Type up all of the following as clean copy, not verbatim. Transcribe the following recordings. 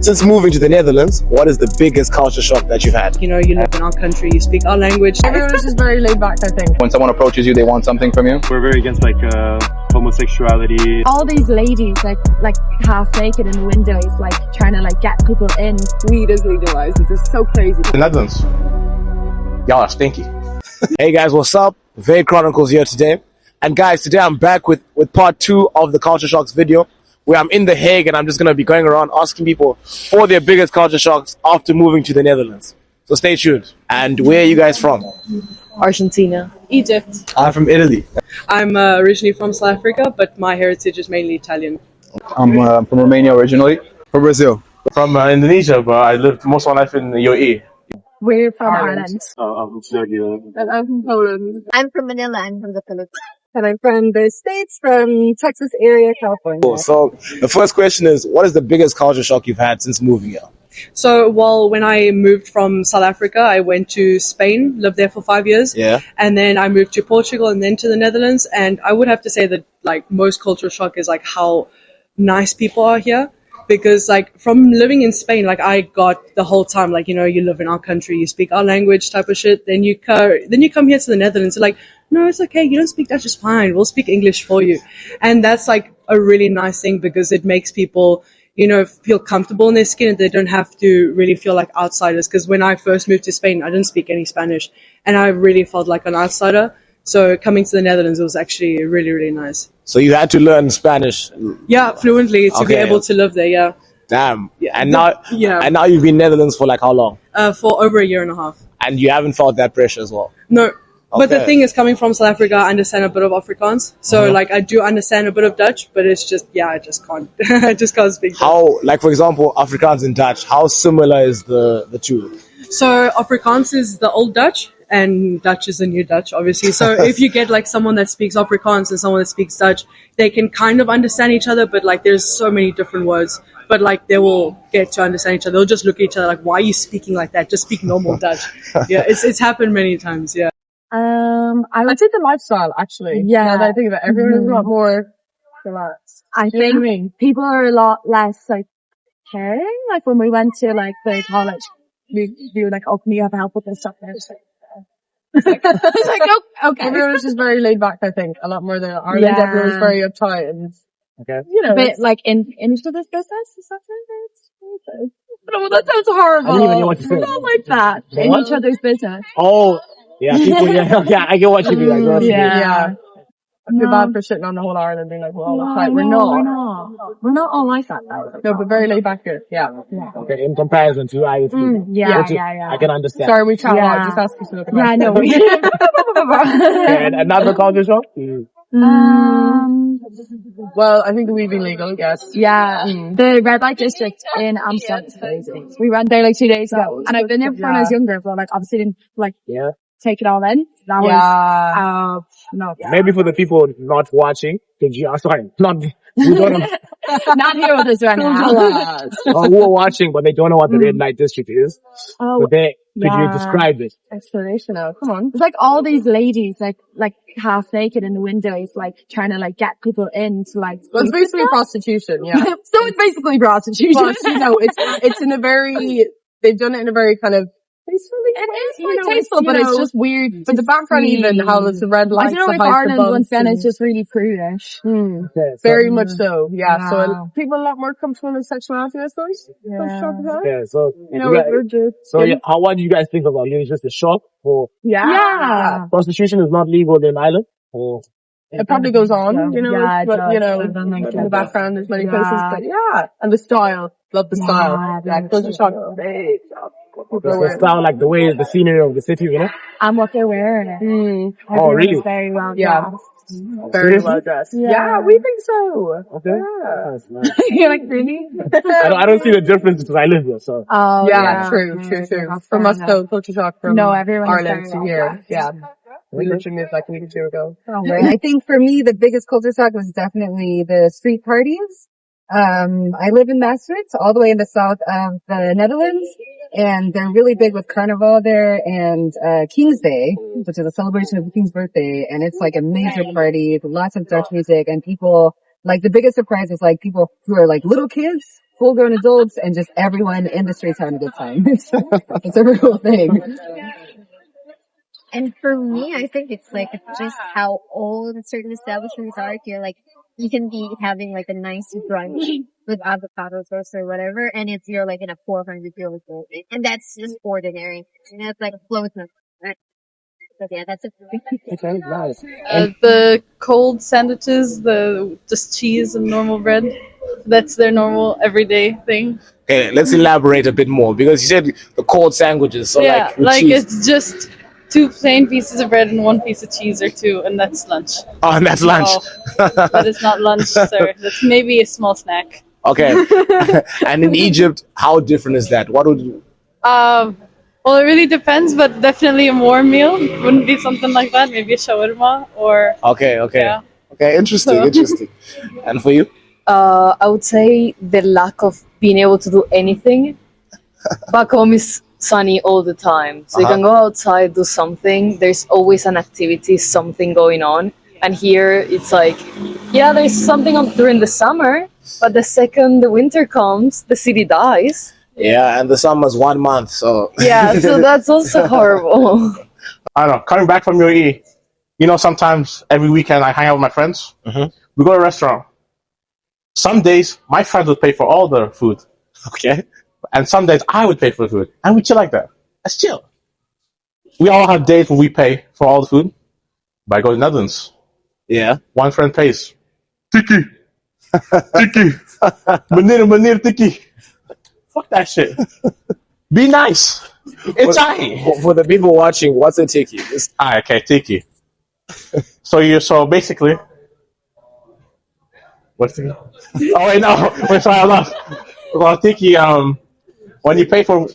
Since moving to the Netherlands, what is the biggest culture shock that you've had? You know, you live in our country, you speak our language. Everyone is just very laid back, I think. When someone approaches you, they want something from you. We're very against homosexuality. All these ladies like half naked in the windows, like trying to like get people in. Weed is legalized. It's just so crazy. The Netherlands. Y'all are stinky. Hey guys, what's up? Vague Chronicles here today. And guys, today I'm back with part 2 of the Culture Shocks video, where I'm in The Hague and I'm just going to be going around asking people for their biggest culture shocks after moving to the Netherlands. So stay tuned. And where are you guys from? Argentina. Egypt. I'm from Italy. I'm originally from South Africa, but my heritage is mainly Italian. I'm from Romania originally. From Brazil. From Indonesia, but I lived most of my life in UAE. We're from Ireland. I'm from Serbia. And I'm from Poland. I'm from Manila. I'm from the Philippines. And I'm from the States, from Texas area, California. Cool. So the first question is, what is the biggest culture shock you've had since moving here? So, when I moved from South Africa, I went to Spain, lived there for 5 years. Yeah. And then I moved to Portugal and then to the Netherlands. And I would have to say that, like, most cultural shock is, like, how nice people are here. Because, like, from living in Spain, like, I got the whole time, like, you know, you live in our country, you speak our language type of shit. Then you come here to the Netherlands, you're like, no, it's okay, you don't speak Dutch, it's fine, we'll speak English for you. And that's, like, a really nice thing because it makes people, you know, feel comfortable in their skin and they don't have to really feel like outsiders. Because when I first moved to Spain, I didn't speak any Spanish. And I really felt like an outsider. So coming to the Netherlands was actually really, really nice. So you had to learn Spanish? Yeah, fluently to be able to live there, yeah. Damn. Yeah. And now you've been in the Netherlands for like how long? For over a year and a half. And you haven't felt that pressure as well? No. But the thing is, coming from South Africa, I understand a bit of Afrikaans. So, like, I do understand a bit of Dutch, but it's just, I just can't. I just can't speak Dutch. How, like, for example, Afrikaans and Dutch, how similar is the two? So, Afrikaans is the old Dutch, and Dutch is the new Dutch, obviously. So, if you get, like, someone that speaks Afrikaans and someone that speaks Dutch, they can kind of understand each other, but, like, there's so many different words. But, like, they will get to understand each other. They'll just look at each other like, why are you speaking like that? Just speak normal Dutch. Yeah, it's happened many times, yeah. I'd say the lifestyle, actually. Yeah. Now that I think of it, everyone is a lot more relaxed. I think people are a lot less like caring. Like when we went to like the college, we were like, "Oh, can you have help with this stuff?" And it's like, oh, okay. Everyone is just very laid back, I think. A lot more than Ireland. Yeah. Everyone is very uptight and, you know, but like into this business, is that right? No, that sounds horrible. I don't even know what to say. Not like that. In each other's business. Oh, yeah, people, yeah, I get what you mean. yeah. I feel bad for shitting on the whole Ireland being like, we're all uptight. We're not. We're not all like that though. No, but very laid back here. Yeah. Okay, in comparison to Irish people. Yeah. I can understand. Sorry, we chat a lot. Just ask us to look at Yeah, I know. And another culture shock? Well, I think we've been legal, yes. Yeah. The red light district in Amsterdam is crazy. We went there like 2 days ago. And I've been there when I was younger, but like obviously didn't like take it all in. That was no. Maybe for the people not watching, not here with us right now. who are watching, but they don't know what the red light district is. Oh, but could you describe it? Explanation of, come on. It's like all these ladies, like half naked in the windows, like trying to like get people in to like. Well, it's basically prostitution, yeah. So it's basically prostitution. But, you know, it's in a very, they've done it in a very kind of, it is quite tasteful, but it's just weird. But the background even, how it's the red lights, I don't know if Ireland once then it's just really prudish. Very much so, yeah. So people are a lot more comfortable in their sexuality, I suppose. Yeah, so, you know, what do you guys think about it? It's just a shock for prostitution is not legal in Ireland? Or it probably goes on, you know, but you know, in the background there's many places, but and the style, love the style. Yeah, culture shock. The style, like the way, the scenery of the city, you know? And what they're wearing. Oh, really? Very well dressed. Very well dressed. Yeah, we think so. Okay. Yeah. That's nice. You're like, really? I don't see the difference because I live here, so. Oh, yeah. True. From us though, culture shock from Ireland to here. Yeah. We literally moved like a week or two ago. I think for me, the biggest culture shock was definitely the street parties. I live in Maastricht, all the way in the south of the Netherlands, and they're really big with Carnival there and King's Day, which is a celebration of the King's birthday, and it's like a major party with lots of Dutch music, and people, like the biggest surprise is like people who are like little kids full-grown adults and just everyone in the streets having a good time. So it's a real thing. And for me, I think it's like just how old certain establishments are. You're like, you can be having like a nice brunch with avocado toast or whatever, and you're like in a 400-year-old building, and that's just ordinary. And that's like floating. But yeah, that's it. Okay, nice. The cold sandwiches, the just cheese and normal bread. That's their normal everyday thing. Okay, let's elaborate a bit more because you said the cold sandwiches. So Yeah, with like cheese. it's just 2 plain pieces of bread and 1 piece of cheese or 2, and that's lunch. Oh, and that's lunch. No, that is not lunch, sir. That's maybe a small snack. Okay. And in Egypt, how different is that? What would you... Well, it really depends, but definitely a warm meal wouldn't be something like that. Maybe a shawarma or. Okay. Yeah. Okay, interesting. And for you? I would say the lack of being able to do anything. Back home is sunny all the time. So you can go outside, do something. There's always an activity, something going on. And here it's like, yeah, there's something on during the summer, but the second the winter comes, the city dies. Yeah, and the summer's 1 month, so... Yeah, so that's also horrible. I don't know. Coming back from UAE, sometimes every weekend I hang out with my friends. Mhm. We go to a restaurant. Some days my friends would pay for all the food. Okay. And some days I would pay for the food. And we chill like that. Let's chill. We all have days where we pay for all the food. But I go to the Netherlands. Yeah. One friend pays. Tikkie. Meneer Tikkie. Fuck that shit. Be nice. It's aight. For the people watching, what's a tikkie? Okay, Tikkie. So basically, what's Tikkie? Oh wait, no. Wait, sorry, I'm lost. Well, Tikkie, when you pay for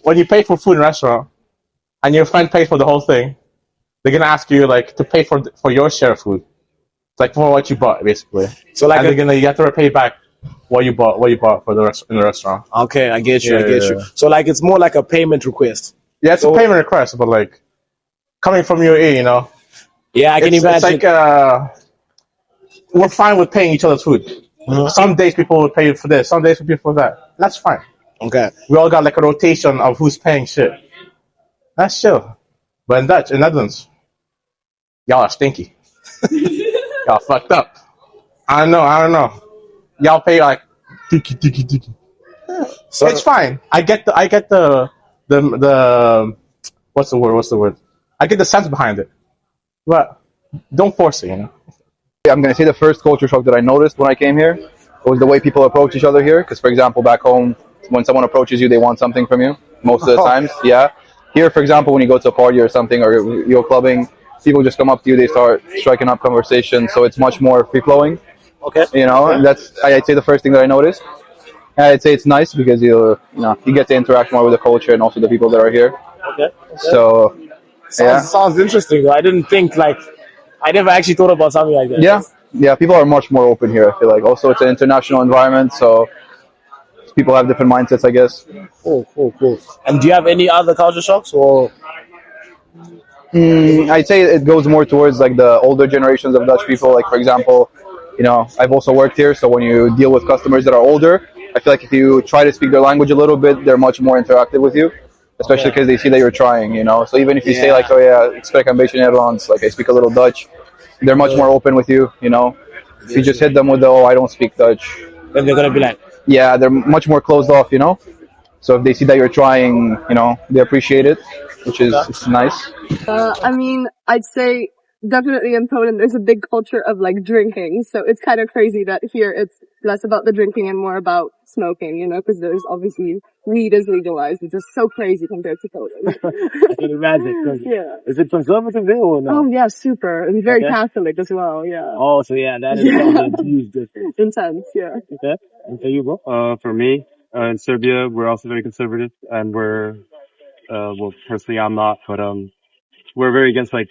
food in a restaurant, and your friend pays for the whole thing, they're gonna ask you like to pay for your share of food. It's like for what you bought, basically. So like, you have to pay back what you bought for in the restaurant. Okay, I get you. So like, it's more like a payment request. Yeah, it's a payment request, but like coming from UAE, Yeah, I can imagine. It's like we're fine with paying each other's food. Mm-hmm. Some days people will pay for this, some days people pay for that. That's fine. Okay. We all got like a rotation of who's paying shit. That's chill. But in Netherlands, y'all are stinky. Y'all fucked up. I don't know. Y'all pay like Tikkie. So it's fine. I get the what's the word? I get the sense behind it. But don't force it, I'm going to say the first culture shock that I noticed when I came here was the way people approach each other here. Because, for example, back home, when someone approaches you, they want something from you most of the times. Yeah. Here, for example, when you go to a party or something, or you're clubbing, people just come up to you, they start striking up conversation. So it's much more free-flowing. Okay. That's, I'd say, the first thing that I noticed. And I'd say it's nice because you get to interact more with the culture and also the people that are here. Okay. So, Sounds interesting, though. I didn't think, I never actually thought about something like that. Yeah, people are much more open here, I feel like. Also, it's an international environment, so people have different mindsets, I guess. Cool. And do you have any other culture shocks, or? I'd say it goes more towards like the older generations of Dutch people. Like, for example, I've also worked here, so when you deal with customers that are older, I feel like if you try to speak their language a little bit, they're much more interactive with you, especially because they see that you're trying, So even if you say like, oh yeah, ik spreek een beetje Nederlands, like I speak a little Dutch, they're much more open with you, If you just hit them with the, oh, I don't speak Dutch, then they're going to be like, yeah, they're much more closed off, So if they see that you're trying, they appreciate it, which is it's nice. I mean, I'd say definitely in Poland there's a big culture of like drinking, so it's kind of crazy that here it's less about the drinking and more about smoking, because there's obviously weed is legalized, which is so crazy compared to Poland. I can imagine. Yeah. Is it conservative or no? Oh yeah, super. And very Catholic as well, yeah. Oh, so yeah, that is a huge difference. Intense, yeah. Okay. And for you, bro? For me, in Serbia, we're also very conservative, and we're, well, personally, I'm not, but we're very against like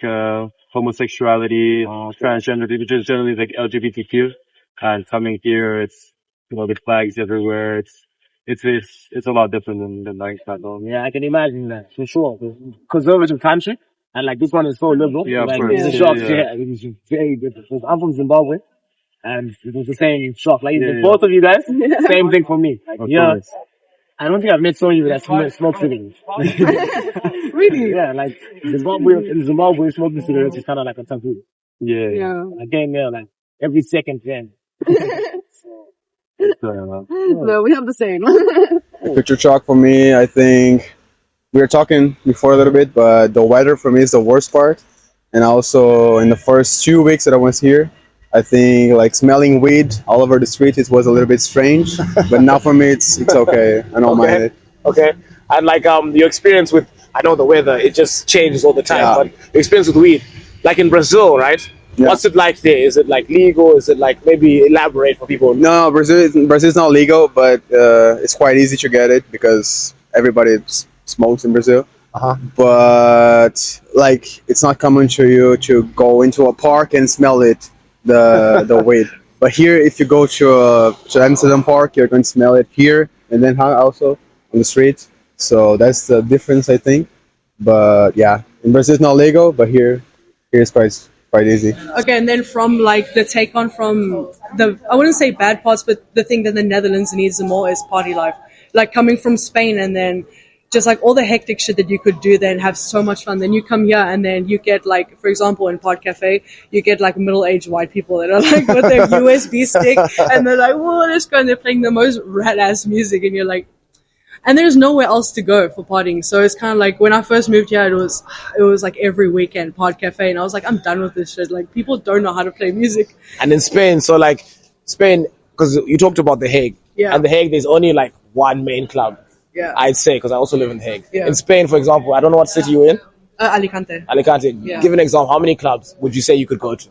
homosexuality, transgender, which is generally like LGBTQ. And coming here, it's the flags everywhere. It's a lot different than like that. Yeah, I can imagine that for sure. Conservative country, and like this one is so liberal. Yeah, like of course. the shops, it's very different. I'm from Zimbabwe, and it was the same shock. Like both of you guys, same thing for me. Like, yeah, I don't think I've met someone that smokes cigarettes. Really? Yeah, like in Zimbabwe, smoking cigarettes is kind of like a taboo. Yeah. I came there like every second then. No, we have the same. Picture shock for me, I think we were talking before a little bit, but the weather for me is the worst part. And also in the first 2 weeks that I was here, I think like smelling weed all over the street, it was a little bit strange. But now for me, it's okay. I don't mind it. Okay. And like your experience with, I know the weather, it just changes all the time. Yeah. But your experience with weed, like in Brazil, right? Yeah. What's it like there? Is it like legal? Is it like, maybe elaborate for people? No, Brazil is not legal, but it's quite easy to get it because everybody smokes in Brazil. But like it's not common to you to go into a park and smell it, the weed. But here, if you go to Amsterdam Park, you're going to smell it here and then also on the street. So that's the difference, I think. But yeah, in Brazil it's not legal, but here it's quite easy. Okay, and then from like the take on from the, I wouldn't say bad parts, but the thing that the Netherlands needs more is party life. Like coming from Spain and then just like all the hectic shit that you could do there and have so much fun. Then you come here and then you get like, for example, in Pod Cafe, you get like middle-aged white people that are like with their USB stick and they're like, whoa, let's go, and they're playing the most rad-ass music and you're like, and there's nowhere else to go for partying. So it's kind of like when I first moved here, it was like every weekend Pod Cafe, and I was like, I'm done with this shit. Like people don't know how to play music. And in Spain, so like Spain, because you talked about The Hague. Yeah. And The Hague, there's only like one main club. Yeah. I'd say, because I also live in The Hague. Yeah. In Spain, for example, I don't know what city you're in. Alicante. Alicante. Yeah. Give an example. How many clubs would you say you could go to?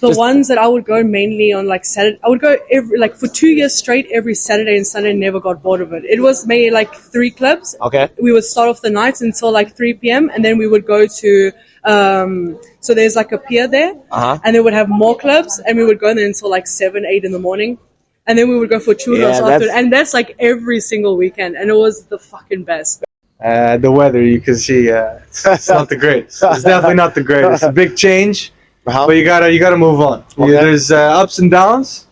The ones that I would go mainly on like Saturday, I would go for 2 years straight, every Saturday and Sunday, never got bored of it. It was maybe like 3 clubs. Okay. We would start off the nights until like 3 p.m. and then we would go to, so there's like a pier there and they would have more clubs and we would go there until like 7, 8 in the morning. And then we would go for churros after, and that's like every single weekend, and it was the fucking best. The weather, you can see, it's not the greatest. It's definitely not the greatest. A big change, but you gotta move on. Okay. There's ups and downs.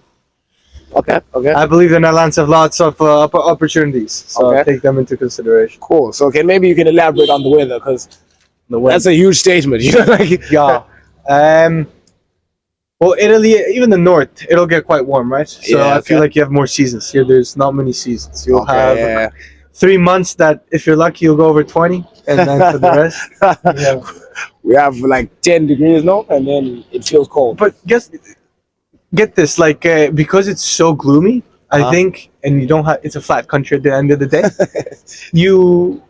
Okay. I believe the Netherlands have lots of opportunities, so take them into consideration. Cool. So maybe you can elaborate on the weather, because that's a huge statement. You know, like yeah. Well, Italy, even the north, it'll get quite warm, right? So I feel like you have more seasons. Here, there's not many seasons. You'll have 3 months that, if you're lucky, you'll go over 20, and then for the rest, we have like 10 degrees now, and then it feels cold. But get this, like because it's so gloomy, I think, and you don't have, it's a flat country at the end of the day. you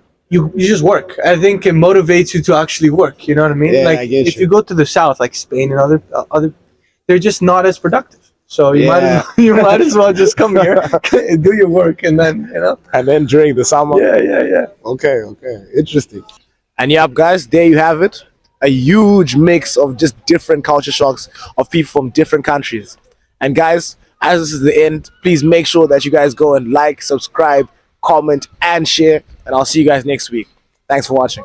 just work. I think it motivates you to actually work. You know what I mean? Yeah, like I get if you. you go to the south, like Spain and other, they're just not as productive. So you might as well just come here, do your work, and then And then during the summer. Yeah. Okay. Interesting. And yep, guys, there you have it. A huge mix of just different culture shocks of people from different countries. And guys, as this is the end, please make sure that you guys go and like, subscribe, comment, and share. And I'll see you guys next week. Thanks for watching.